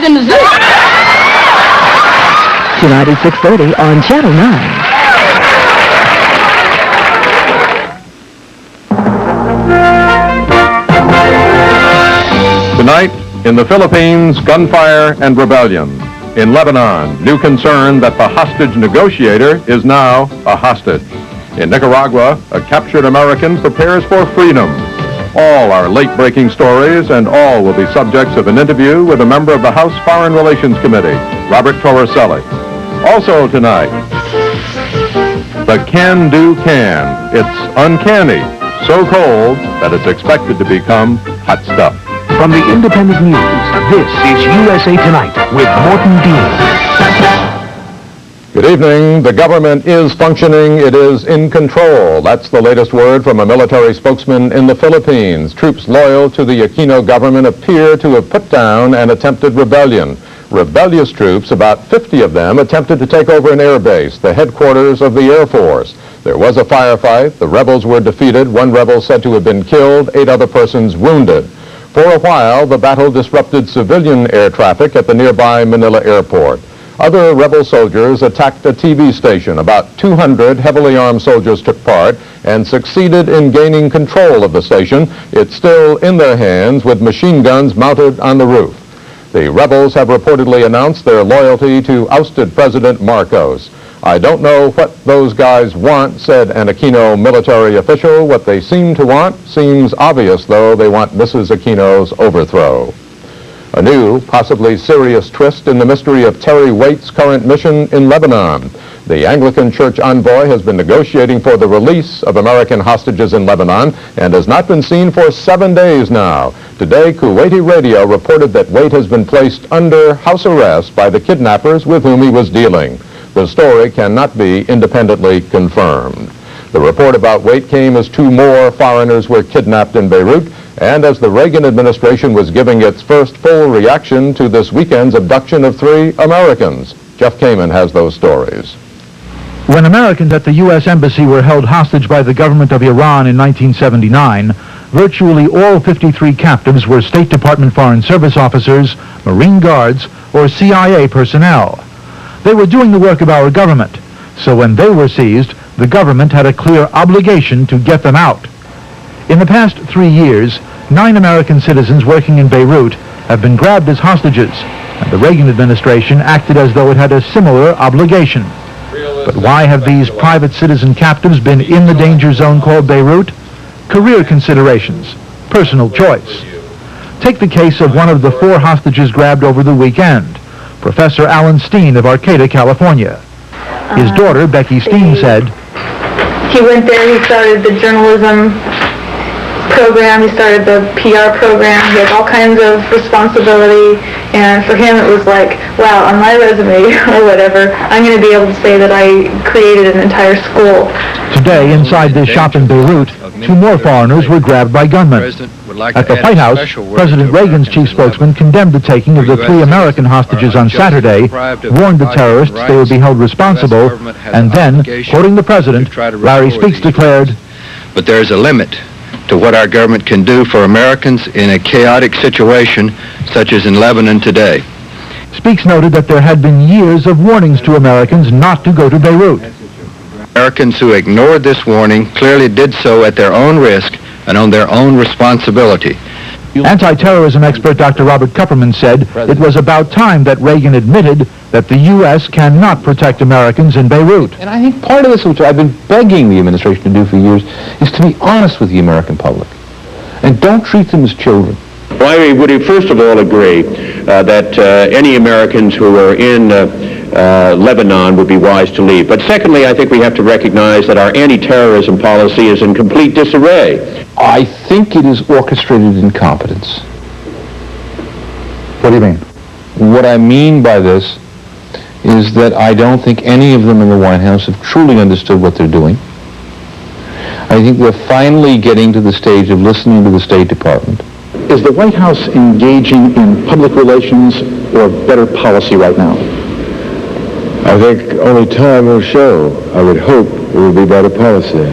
In the zoo. Tonight at 6:30 on Channel 9. Tonight, in the Philippines, gunfire and rebellion. In Lebanon, new concern that the hostage negotiator is now a hostage. In Nicaragua, a captured American prepares for freedom. All are late-breaking stories, and all will be subjects of an interview with a member of the House Foreign Relations Committee, Robert Torricelli. Also tonight, the can-do can. It's uncanny, so cold that it's expected to become hot stuff. From the Independent News, this is USA Tonight with Morton Dean. Good evening. The government is functioning. It is in control. That's the latest word from a military spokesman in the Philippines. Troops loyal to the Aquino government appear to have put down an attempted rebellion. Rebellious troops, about 50 of them, attempted to take over an air base, the headquarters of the Air Force. There was a firefight. The rebels were defeated. One rebel said to have been killed, 8 other persons wounded. For a while, the battle disrupted civilian air traffic at the nearby Manila airport. Other rebel soldiers attacked a TV station. About 200 heavily armed soldiers took part and succeeded in gaining control of the station. It's still in their hands with machine guns mounted on the roof. The rebels have reportedly announced their loyalty to ousted President Marcos. I don't know what those guys want, said an Aquino military official. What they seem to want seems obvious, though. They want Mrs. Aquino's overthrow. A new, possibly serious twist in the mystery of Terry Waite's current mission in Lebanon. The Anglican Church envoy has been negotiating for the release of American hostages in Lebanon and has not been seen for 7 days now. Today, Kuwaiti radio reported that Waite has been placed under house arrest by the kidnappers with whom he was dealing. The story cannot be independently confirmed. The report about Waite came as 2 more foreigners were kidnapped in Beirut, and as the Reagan administration was giving its first full reaction to this weekend's abduction of 3 Americans. Jeff Kamen has those stories. When Americans at the U.S. Embassy were held hostage by the government of Iran in 1979, virtually all 53 captives were State Department Foreign Service officers, Marine Guards, or CIA personnel. They were doing the work of our government, so when they were seized, the government had a clear obligation to get them out. In the past 3 years, 9 American citizens working in Beirut have been grabbed as hostages, and the Reagan administration acted as though it had a similar obligation. But why have these private citizen captives been in the danger zone called Beirut? Career considerations, personal choice. Take the case of one of the 4 hostages grabbed over the weekend, Professor Alan Steen of Arcata, California. His daughter, Becky Steen, said, he went there, he started the journalism program, he started the PR program, he had all kinds of responsibility, and for him it was like, wow, on my resume or whatever, I'm going to be able to say that I created an entire school. Today, inside this shop in Beirut, 2 more foreigners were grabbed by gunmen. At the White House, President Reagan's chief spokesman condemned the taking of the 3 American hostages on Saturday, warned the terrorists they would be held responsible, and then, quoting the president, Larry Speakes declared, "But there's a limit to what our government can do for Americans in a chaotic situation such as in Lebanon today." Speakes noted that there had been years of warnings to Americans not to go to Beirut. Americans who ignored this warning clearly did so at their own risk and on their own responsibility. Anti-terrorism expert Dr. Robert Kupperman said it was about time that Reagan admitted that the U.S. cannot protect Americans in Beirut. And I think part of this, which I've been begging the administration to do for years, is to be honest with the American public. And don't treat them as children. Well, I would first of all agree that any Americans who are in Lebanon would be wise to leave. But secondly, I think we have to recognize that our anti-terrorism policy is in complete disarray. I think it is orchestrated incompetence. What do you mean? What I mean by this is that I don't think any of them in the White House have truly understood what they're doing. I think we're finally getting to the stage of listening to the State Department. Is the White House engaging in public relations or better policy right now? I think only time will show. I would hope it will be better policy.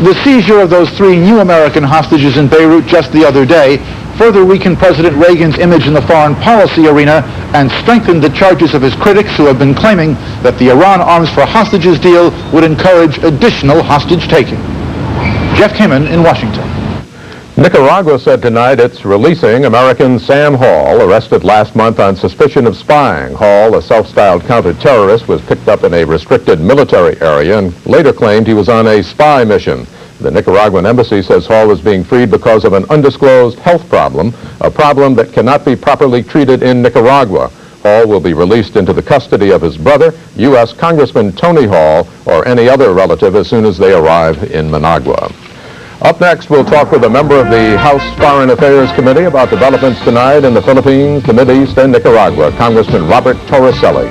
The seizure of those 3 new American hostages in Beirut just the other day further weakened President Reagan's image in the foreign policy arena and strengthened the charges of his critics who have been claiming that the Iran arms for hostages deal would encourage additional hostage-taking. Jeff Kimmon in Washington. Nicaragua said tonight it's releasing American Sam Hall, arrested last month on suspicion of spying. Hall, a self-styled counter-terrorist, was picked up in a restricted military area and later claimed he was on a spy mission. The Nicaraguan embassy says Hall is being freed because of an undisclosed health problem, a problem that cannot be properly treated in Nicaragua. Hall will be released into the custody of his brother, U.S. Congressman Tony Hall, or any other relative as soon as they arrive in Managua. Up next, we'll talk with a member of the House Foreign Affairs Committee about developments tonight in the Philippines, the Mideast, and Nicaragua, Congressman Robert Torricelli.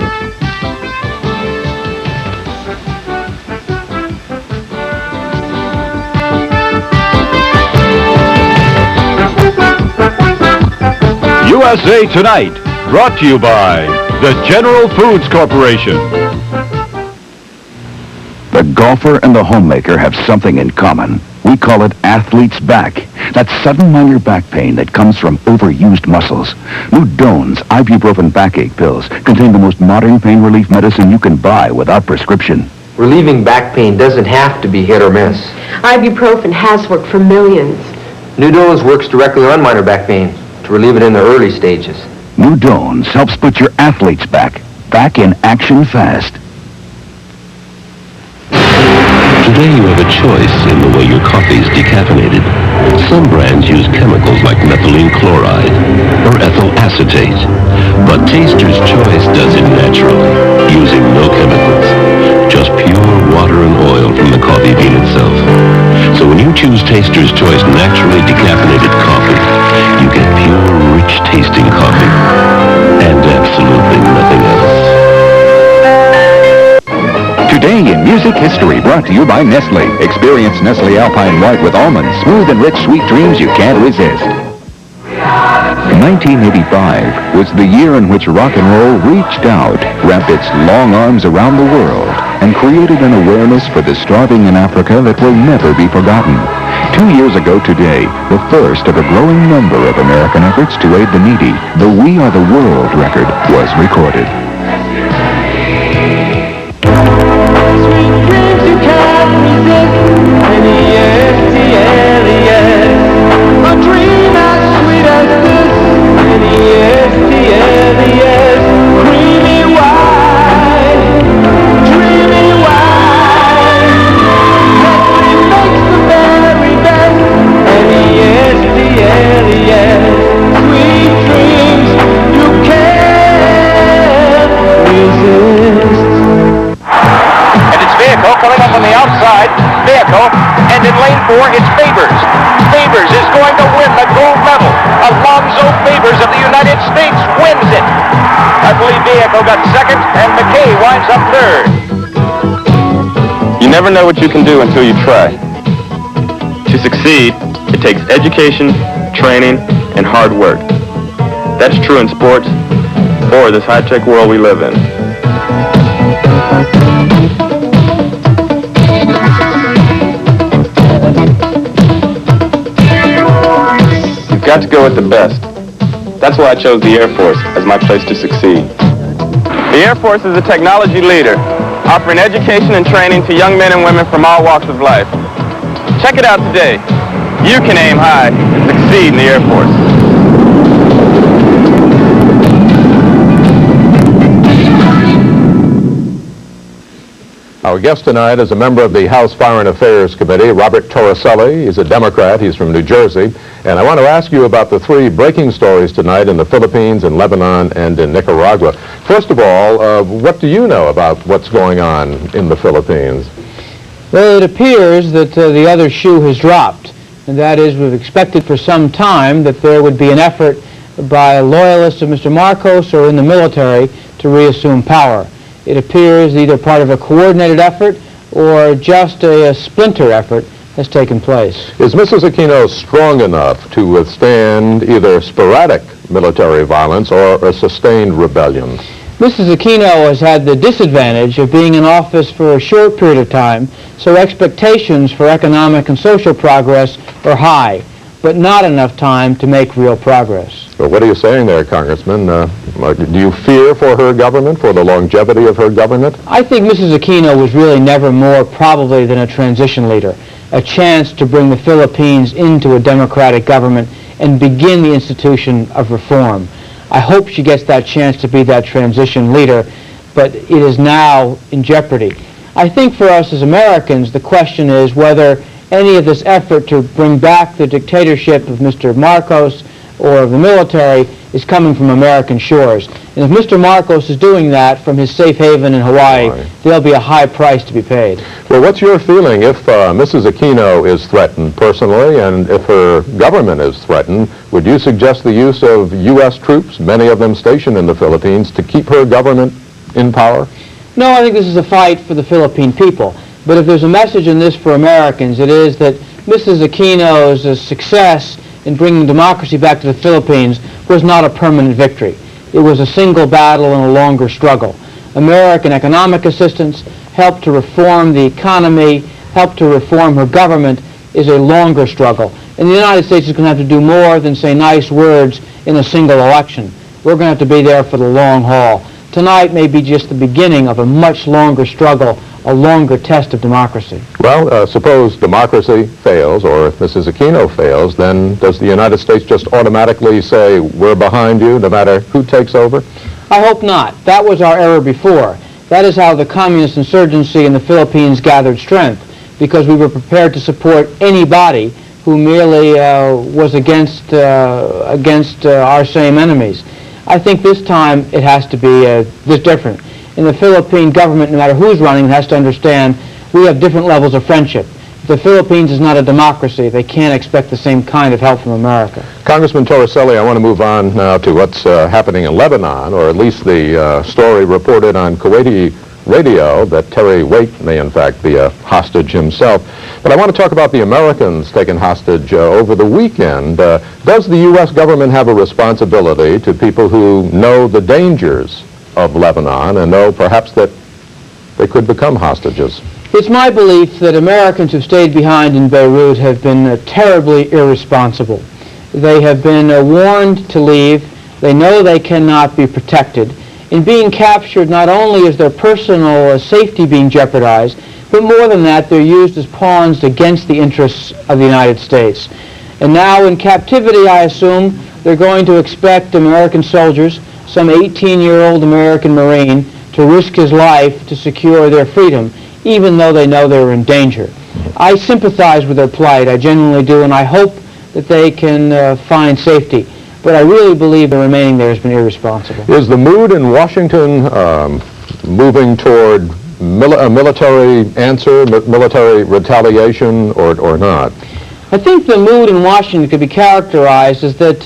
USA Tonight, brought to you by the General Foods Corporation. The golfer and the homemaker have something in common. We call it athlete's back. That sudden minor back pain that comes from overused muscles. New Doan's ibuprofen backache pills contain the most modern pain relief medicine you can buy without prescription. Relieving back pain doesn't have to be hit or miss. Ibuprofen has worked for millions. New Doan's works directly on minor back pain to relieve it in the early stages. New Doan's helps put your athlete's back in action fast. Today you have a choice in the way your coffee is decaffeinated. Some brands use chemicals like methylene chloride or ethyl acetate, but Taster's Choice does it naturally, using no chemicals, just pure water and oil from the coffee bean itself. So when you choose Taster's Choice naturally decaffeinated coffee, you get pure, rich tasting coffee and absolutely nothing else. Today in Music History, brought to you by Nestle. Experience Nestle Alpine White with almonds, smooth and rich sweet dreams you can't resist. 1985 was the year in which rock and roll reached out, wrapped its long arms around the world, and created an awareness for the starving in Africa that will never be forgotten. 2 years ago today, the first of a growing number of American efforts to aid the needy, the We Are the World record was recorded. And in lane 4, it's Favors. Favors is going to win the gold medal. Alonzo Favors of the United States wins it. Ugly Vehicle got second, and McKay winds up third. You never know what you can do until you try. To succeed, it takes education, training, and hard work. That's true in sports or this high-tech world we live in. You've got to go with the best. That's why I chose the Air Force as my place to succeed. The Air Force is a technology leader, offering education and training to young men and women from all walks of life. Check it out today. You can aim high and succeed in the Air Force. Our guest tonight is a member of the House Foreign Affairs Committee, Robert Torricelli. He's a Democrat. He's from New Jersey. And I want to ask you about the 3 breaking stories tonight in the Philippines, in Lebanon, and in Nicaragua. First of all, what do you know about what's going on in the Philippines? Well, it appears that the other shoe has dropped. And that is, we've expected for some time that there would be an effort by loyalists of Mr. Marcos or in the military to reassume power. It appears either part of a coordinated effort or just a splinter effort has taken place. Is Mrs. Aquino strong enough to withstand either sporadic military violence or a sustained rebellion? Mrs. Aquino has had the disadvantage of being in office for a short period of time, so expectations for economic and social progress are high, but not enough time to make real progress. Well, what are you saying there, Congressman? Do you fear for her government, for the longevity of her government? I think Mrs. Aquino was really never more probably than a transition leader, a chance to bring the Philippines into a democratic government and begin the institution of reform. I hope she gets that chance to be that transition leader, but it is now in jeopardy. I think for us as Americans, the question is whether any of this effort to bring back the dictatorship of Mr. Marcos or of the military is coming from American shores. And if Mr. Marcos is doing that from his safe haven in Hawaii, there'll be a high price to be paid. Well, what's your feeling if Mrs. Aquino is threatened personally, and if her government is threatened? Would you suggest the use of U.S. troops, many of them stationed in the Philippines, to keep her government in power? No, I think this is a fight for the Philippine people. But if there's a message in this for Americans, it is that Mrs. Aquino's success in bringing democracy back to the Philippines was not a permanent victory. It was a single battle and a longer struggle. American economic assistance, help to reform the economy, help to reform her government is a longer struggle. And the United States is going to have to do more than say nice words in a single election. We're going to have to be there for the long haul. Tonight may be just the beginning of a much longer struggle, a longer test of democracy. Well, suppose democracy fails, or if Mrs. Aquino fails, then does the United States just automatically say, we're behind you, no matter who takes over? I hope not. That was our error before. That is how the communist insurgency in the Philippines gathered strength, because we were prepared to support anybody who merely was against our same enemies. I think this time it has to be this different. In the Philippine government, no matter who's running, has to understand we have different levels of friendship. If the Philippines is not a democracy, they can't expect the same kind of help from America. Congressman Torricelli, I want to move on now to what's happening in Lebanon, or at least the story reported on Kuwaiti radio that Terry Waite may in fact be a hostage himself. But I want to talk about the Americans taken hostage over the weekend. Does the U.S. government have a responsibility to people who know the dangers of Lebanon and know perhaps that they could become hostages? It's my belief that Americans who stayed behind in Beirut have been terribly irresponsible. They have been warned to leave. They know they cannot be protected. In being captured, not only is their personal safety being jeopardized, but more than that, they're used as pawns against the interests of the United States. And now in captivity, I assume, they're going to expect American soldiers, some 18-year-old American Marine, to risk his life to secure their freedom, even though they know they're in danger. I sympathize with their plight, I genuinely do, and I hope that they can find safety. But I really believe the remaining there has been irresponsible. Is the mood in Washington moving toward a military answer, military retaliation, or not? I think the mood in Washington could be characterized as that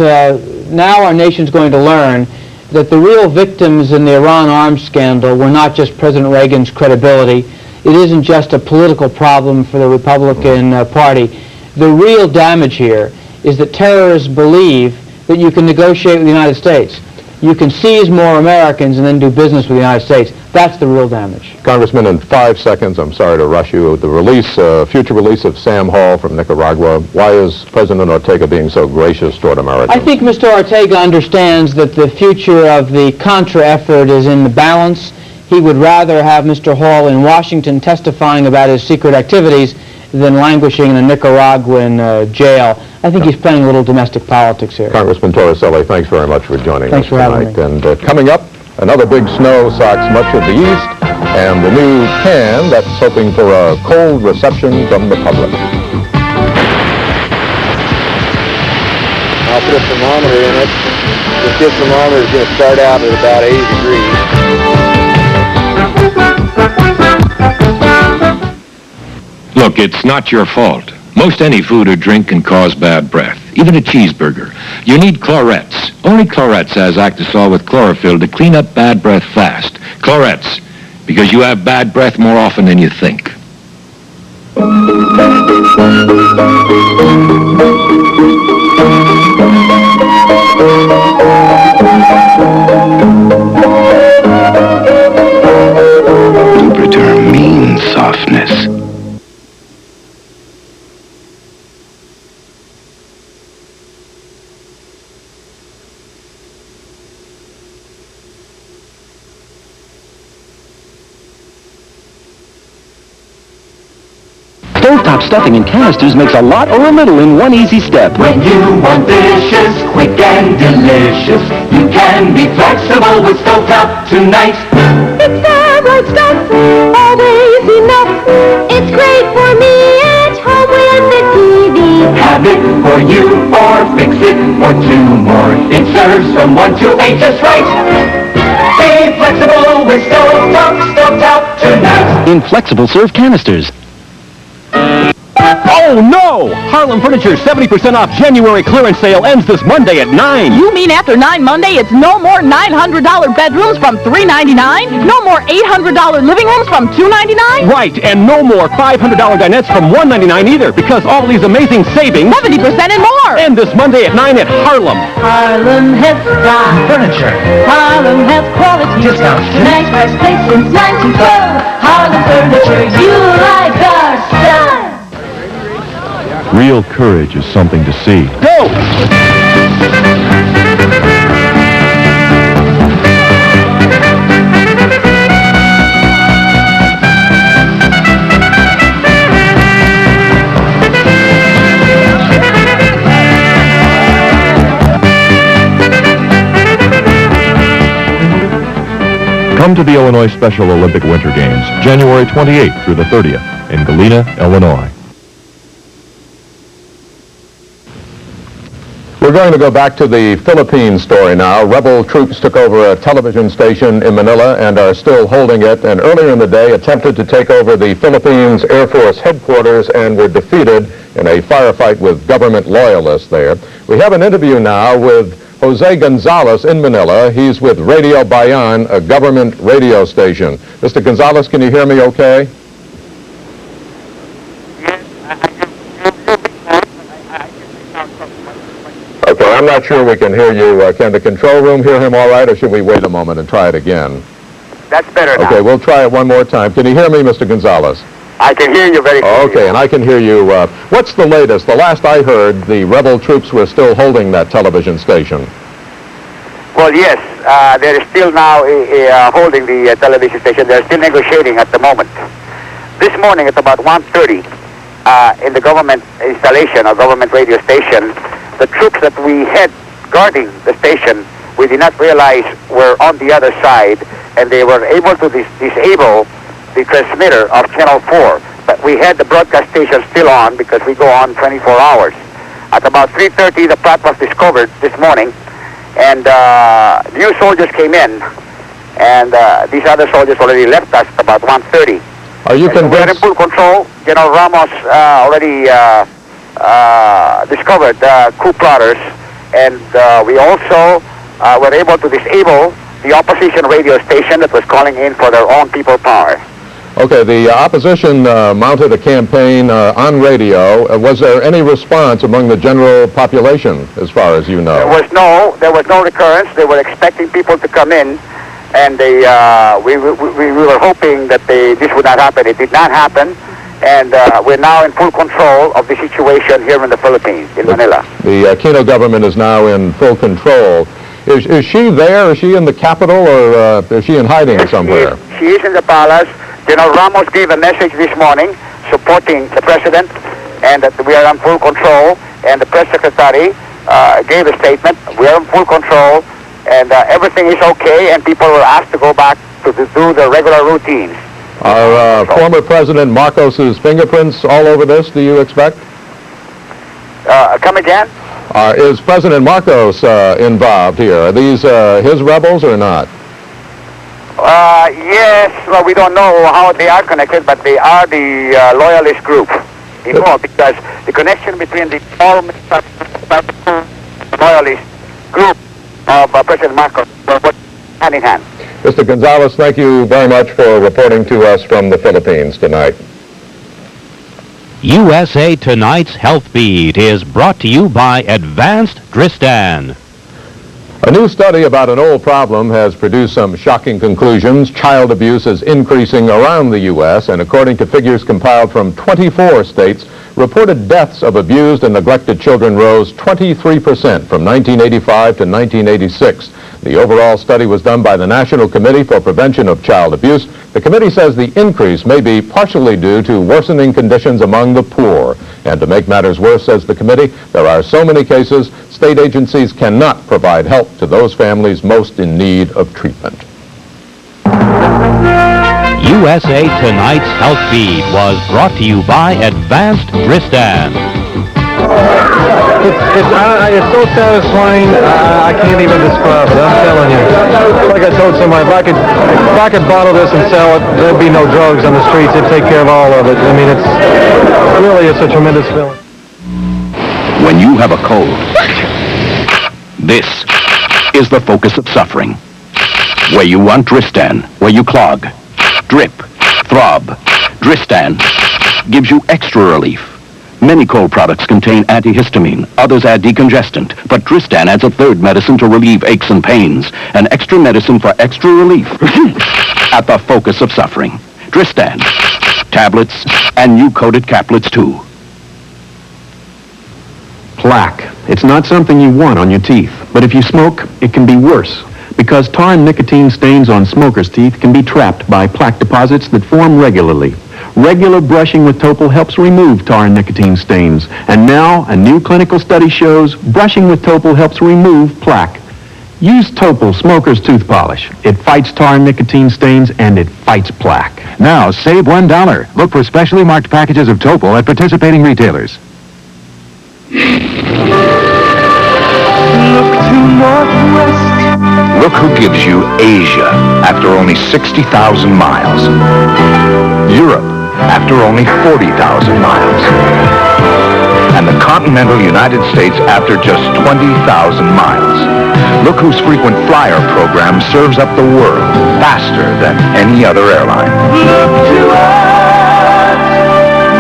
now our nation's going to learn that the real victims in the Iran arms scandal were not just President Reagan's credibility. It isn't just a political problem for the Republican Party. The real damage here is that terrorists believe that you can negotiate with the United States. You can seize more Americans and then do business with the United States. That's the real damage. Congressman, in 5 seconds, I'm sorry to rush you, the future release of Sam Hall from Nicaragua, why is President Ortega being so gracious toward Americans? I think Mr. Ortega understands that the future of the Contra effort is in the balance. He would rather have Mr. Hall in Washington testifying about his secret activities than languishing in a Nicaraguan jail. I think he's playing a little domestic politics here. Congressman Torricelli, thanks very much for joining us tonight. Thanks for having me. And coming up, another big snow socks much of the east, and the new can that's hoping for a cold reception from the public. I'll put a thermometer in it. This thermometer is going to start out at about 80 degrees. Look, it's not your fault. Most any food or drink can cause bad breath, even a cheeseburger. You need Clorettes. Only Clorettes has Actisol with chlorophyll to clean up bad breath fast. Clorettes, because you have bad breath more often than you think. Interpreter means softness. Stovetop stuffing in canisters makes a lot or a little in one easy step. When you want dishes quick and delicious, you can be flexible with Stovetop tonight. It's the right stuff, always enough. It's great for me at home with the TV. Have it for you or fix it for two more. It serves from 1 to 8 just right. Be flexible with Stovetop tonight. In flexible serve canisters. Oh no! Harlem Furniture 70% off January clearance sale ends this Monday at 9. You mean after 9 Monday, it's no more $900 bedrooms from $399? No more $800 living rooms from $299? Right, and no more $500 dinettes from $199 either, because all these amazing savings... 70% and more! End this Monday at 9 at Harlem. Harlem has style. Furniture. Harlem has quality. Discounts. Nice price place since 1912. Harlem Furniture, you like our style. Real courage is something to see. Go! Come to the Illinois Special Olympic Winter Games, January 28th through the 30th in Galena, Illinois. We're going to go back to the Philippines story now. Rebel troops took over a television station in Manila and are still holding it, and earlier in the day attempted to take over the Philippines Air Force headquarters and were defeated in a firefight with government loyalists there. We have an interview now with Jose Gonzalez in Manila. He's with Radio Bayan, a government radio station. Mr. Gonzalez, can you hear me okay? Okay, I'm not sure we can hear you. Can the control room hear him all right, or should we wait a moment and try it again? That's better now. Okay, we'll try it one more time. Can you hear me, Mr. Gonzalez? I can hear you very clearly. Okay, and I can hear you. What's the latest? The last I heard, the rebel troops were still holding that television station. Well, yes, they're still now holding the television station. They're still negotiating at the moment. This morning at about 1:30, in the government installation, or government radio station, the troops that we had guarding the station, we did not realize were on the other side, and they were able to disable the transmitter of Channel 4. But we had the broadcast station still on because we go on 24 hours. At about 3:30, the plot was discovered this morning, and new soldiers came in, and these other soldiers already left us at about 1:30. Are you convinced? We're in full control. General Ramos already discovered coup plotters, and we also were able to disable the opposition radio station that was calling in for their own people power. Okay, the opposition mounted a campaign on radio. Was there any response among the general population, as far as you know? There was no recurrence. They were expecting people to come in, and we were hoping that this would not happen. It did not happen. And we're now in full control of the situation here in the Philippines, in Manila. The Aquino government is now in full control. Is she there? Is she in the capital, or is she in hiding somewhere? She is in the palace. General Ramos gave a message this morning supporting the president, and that we are in full control. And the press secretary gave a statement. We are in full control, and everything is okay, and people were asked to go back to do their regular routines. Are former President Marcos's fingerprints all over this, do you expect? Come again? Is President Marcos involved here? Are these his rebels or not? Yes, well, we don't know how they are connected, but they are the loyalist group involved, because the connection between the loyalist group of President Marcos was hand in hand. Mr. Gonzalez, thank you very much for reporting to us from the Philippines tonight. USA Tonight's Health Beat is brought to you by Advanced Dristan. A new study about an old problem has produced some shocking conclusions. Child abuse is increasing around the U.S., and according to figures compiled from 24 states, reported deaths of abused and neglected children rose 23% from 1985 to 1986. The overall study was done by the National Committee for Prevention of Child Abuse. The committee says the increase may be partially due to worsening conditions among the poor. And to make matters worse, says the committee, there are so many cases, state agencies cannot provide help to those families most in need of treatment. USA Tonight's Health Feed was brought to you by Advanced Dristan. It's so satisfying, I can't even describe it, I'm telling you. Like I told somebody, if I could bottle this and sell it, there'd be no drugs on the streets, it'd take care of all of it. I mean, it's a tremendous feeling. When you have a cold, this is the focus of suffering. Where you want Dristan, where you clog, drip, throb. Dristan gives you extra relief. Many cold products contain antihistamine, others add decongestant, but Dristan adds a third medicine to relieve aches and pains, an extra medicine for extra relief at the focus of suffering. Dristan, tablets, and new coated caplets too. Plaque. It's not something you want on your teeth, but if you smoke, it can be worse, because tar and nicotine stains on smokers' teeth can be trapped by plaque deposits that form regularly. Regular brushing with Topol helps remove tar and nicotine stains. And now, a new clinical study shows brushing with Topol helps remove plaque. Use Topol Smoker's Tooth Polish. It fights tar and nicotine stains, and it fights plaque. Now, save $1. Look for specially marked packages of Topol at participating retailers. Look to Northwest. Look who gives you Asia after only 60,000 miles. Europe after only 40,000 miles. And the continental United States after just 20,000 miles. Look whose frequent flyer program serves up the world faster than any other airline. Look to us,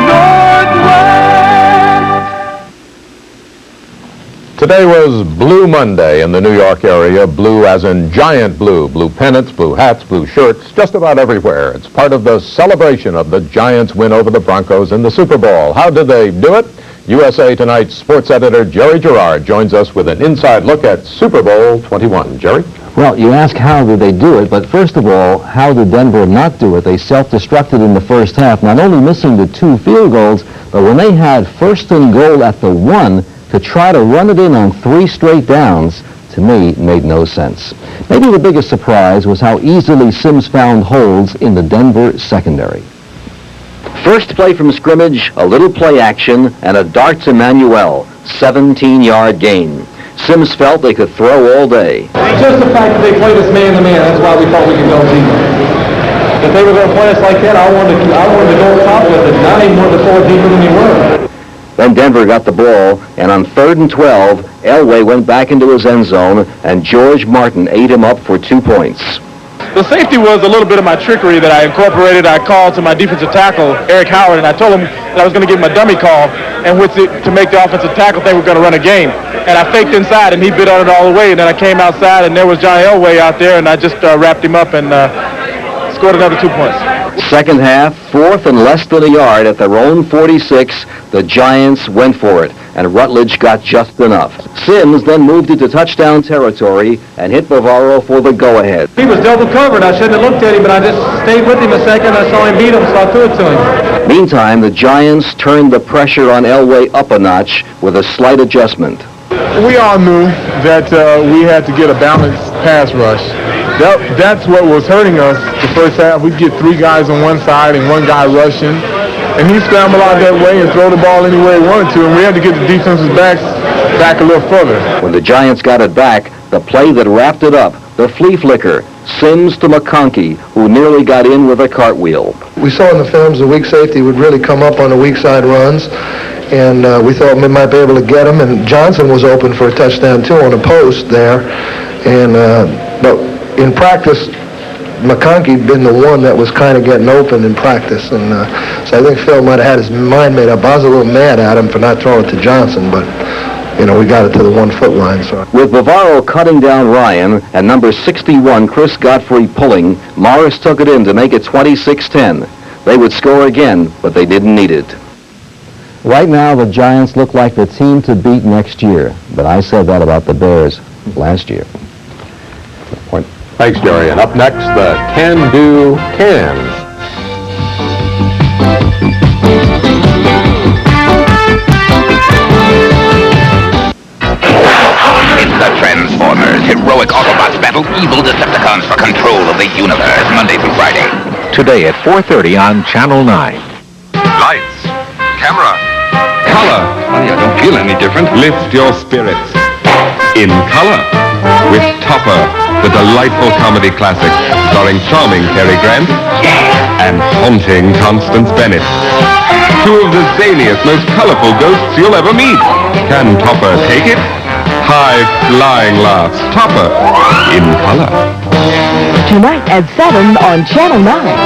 Northwest. Today was Blue Monday in the New York area. Blue as in giant blue. Blue pennants, blue hats, blue shirts, just about everywhere. It's part of the celebration of the Giants' win over the Broncos in the Super Bowl. How did they do it? USA Tonight's sports editor Jerry Gerard joins us with an inside look at Super Bowl 21. Jerry? Well, you ask how did they do it, but first of all, how did Denver not do it? They self-destructed in the first half, not only missing the 2 field goals, but when they had first and goal at the 1, to try to run it in on 3 straight downs, to me, made no sense. Maybe the biggest surprise was how easily Sims found holes in the Denver secondary. First play from scrimmage, a little play action, and a dart to Manuel, 17-yard gain. Sims felt they could throw all day. Just the fact that they played us man-to-man, that's why we thought we could go deeper. If they were going to play us like that, I wanted to go top with it. I didn't want to throw it deeper than we were. Then Denver got the ball, and on 3rd and 12, Elway went back into his end zone, and George Morton ate him up for 2 points. The safety was a little bit of my trickery that I incorporated. I called to my defensive tackle, Eric Howard, and I told him that I was going to give him a dummy call, and to make the offensive tackle think we're going to run a game. And I faked inside, and he bit on it all the way, and then I came outside, and there was John Elway out there, and I just wrapped him up and scored another 2 points. Second half, 4th and less than a yard at their own 46, the Giants went for it, and Rutledge got just enough. Sims then moved into touchdown territory and hit Bavaro for the go-ahead. He was double covered. I shouldn't have looked at him, but I just stayed with him a second. I saw him beat him, so I threw it to him. Meantime, the Giants turned the pressure on Elway up a notch with a slight adjustment. We all knew that we had to get a balanced pass rush. That's what was hurting us the first half. We'd get 3 guys on one side and 1 guy rushing, and he'd scramble out that way and throw the ball anywhere he wanted to, and we had to get the defensive backs back a little further. When the Giants got it back, the play that wrapped it up, the flea flicker, Sims to McConkey, who nearly got in with a cartwheel. We saw in the films the weak safety would really come up on the weak side runs, and we thought we might be able to get him, and Johnson was open for a touchdown too on a post there, and but in practice McConkey been the one that was kind of getting open in practice, and so I think Phil might have had his mind made up. I was a little mad at him for not throwing it to Johnson, but you know, we got it to the 1 foot line. So with Bavaro cutting down Ryan and number 61, Chris Godfrey, pulling, Morris took it in to make it 26-10. They would score again, but they didn't need it. Right now, the Giants look like the team to beat next year, but I said that about the Bears last year. Thanks, Jerry. And up next, the Can-Do Cans. It's the Transformers. Heroic Autobots battle evil Decepticons for control of the universe, Monday through Friday. Today at 4:30 on Channel 9. Lights, camera, color. Funny, I don't feel any different. Lift your spirits. In color, with Topper, the delightful comedy classic, starring charming Cary Grant and haunting Constance Bennett. Two of the zaniest, most colorful ghosts you'll ever meet. Can Topper take it? High-flying laughs. Topper, in color. Tonight at 7 on Channel 9.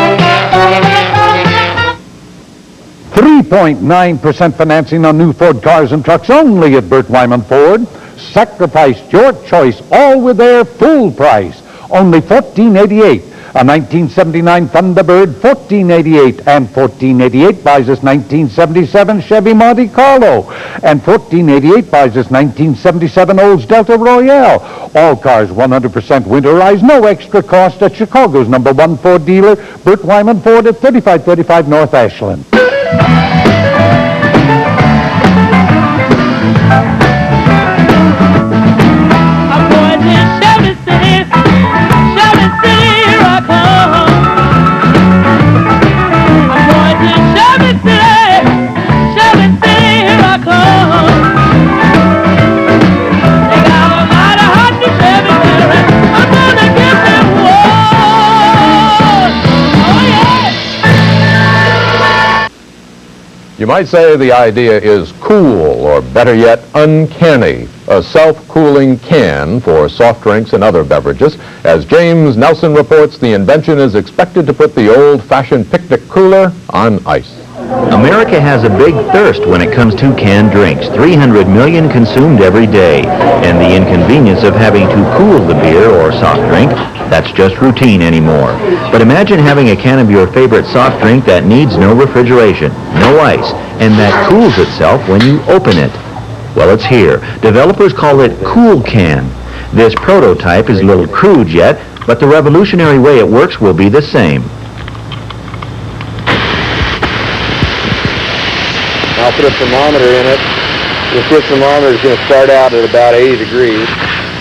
3.9% financing on new Ford cars and trucks only at Burt Wyman Ford. Sacrifice your choice, all with their full price. Only $1,488. A 1979 Thunderbird, $1,488, and $1,488 buys us 1977 Chevy Monte Carlo, and $1,488 buys us 1977 Olds Delta Royale. All cars 100% winterized, no extra cost at Chicago's #1 Ford dealer, Burt Wyman Ford at 3535 North Ashland. You might say the idea is cool, or better yet, uncanny. A self-cooling can for soft drinks and other beverages. As James Nelson reports, the invention is expected to put the old-fashioned picnic cooler on ice. America has a big thirst when it comes to canned drinks. 300 million consumed every day. And the inconvenience of having to cool the beer or soft drink, that's just routine anymore. But imagine having a can of your favorite soft drink that needs no refrigeration, no ice, and that cools itself when you open it. Well, it's here. Developers call it Cool Can. This prototype is a little crude yet, but the revolutionary way it works will be the same. I'll put a thermometer in it. This thermometer is going to start out at about 80 degrees.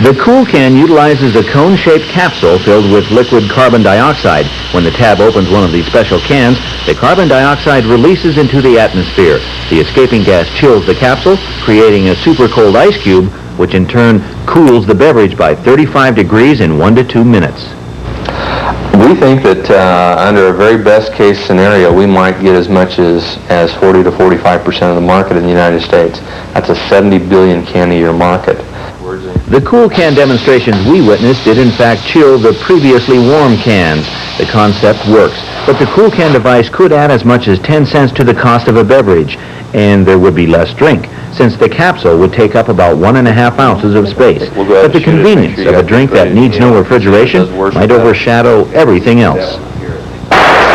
The Cool Can utilizes a cone-shaped capsule filled with liquid carbon dioxide. When the tab opens one of these special cans, the carbon dioxide releases into the atmosphere. The escaping gas chills the capsule, creating a super cold ice cube, which in turn cools the beverage by 35 degrees in 1 to 2 minutes. We think that under a very best case scenario, we might get as much as 40 to 45% of the market in the United States. That's a 70 billion can a year market. The Cool Can demonstrations we witnessed did in fact chill the previously warm cans. The concept works, but the Cool Can device could add as much as 10 cents to the cost of a beverage, and there would be less drink, since the capsule would take up about 1.5 ounces of space. But the convenience of a drink that needs no refrigeration might overshadow everything else.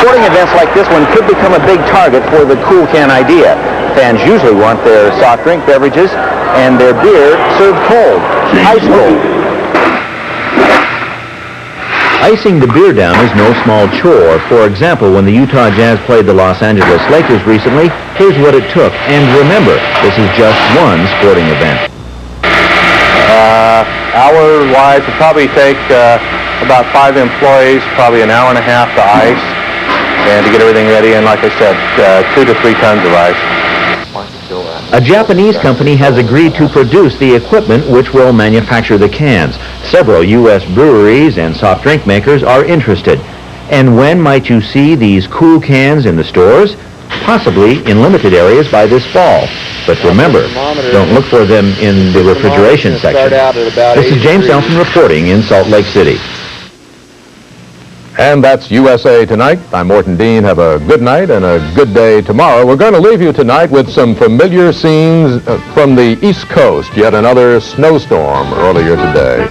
Sporting events like this one could become a big target for the Cool Can idea. Fans usually want their soft drink beverages and their beer served cold, ice cold. Icing the beer down is no small chore. For example, when the Utah Jazz played the Los Angeles Lakers recently, here's what it took. And remember, this is just one sporting event. Hour-wise, it'll probably take about 5 employees, probably an hour and a half to ice, and to get everything ready, and like I said, 2 to 3 tons of ice. A Japanese company has agreed to produce the equipment which will manufacture the cans. Several U.S. breweries and soft drink makers are interested. And when might you see these Cool Cans in the stores? Possibly in limited areas by this fall. But remember, don't look for them in the refrigeration section. This is James Nelson reporting in Salt Lake City. And that's USA Tonight. I'm Morton Dean. Have a good night and a good day tomorrow. We're going to leave you tonight with some familiar scenes from the East Coast. Yet another snowstorm earlier today.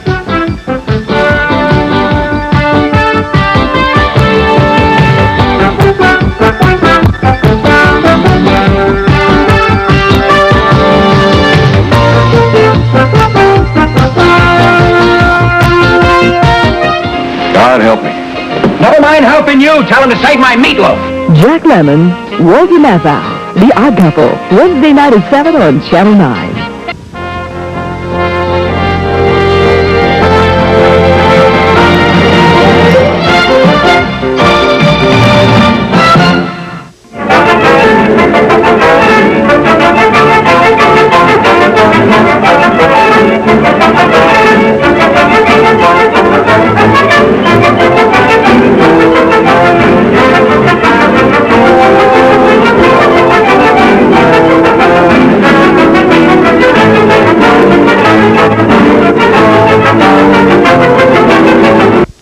God help me. Never mind helping you. Tell him to save my meatloaf. Jack Lemmon, Walter Nassau, The Odd Couple, Wednesday night at 7 on Channel 9.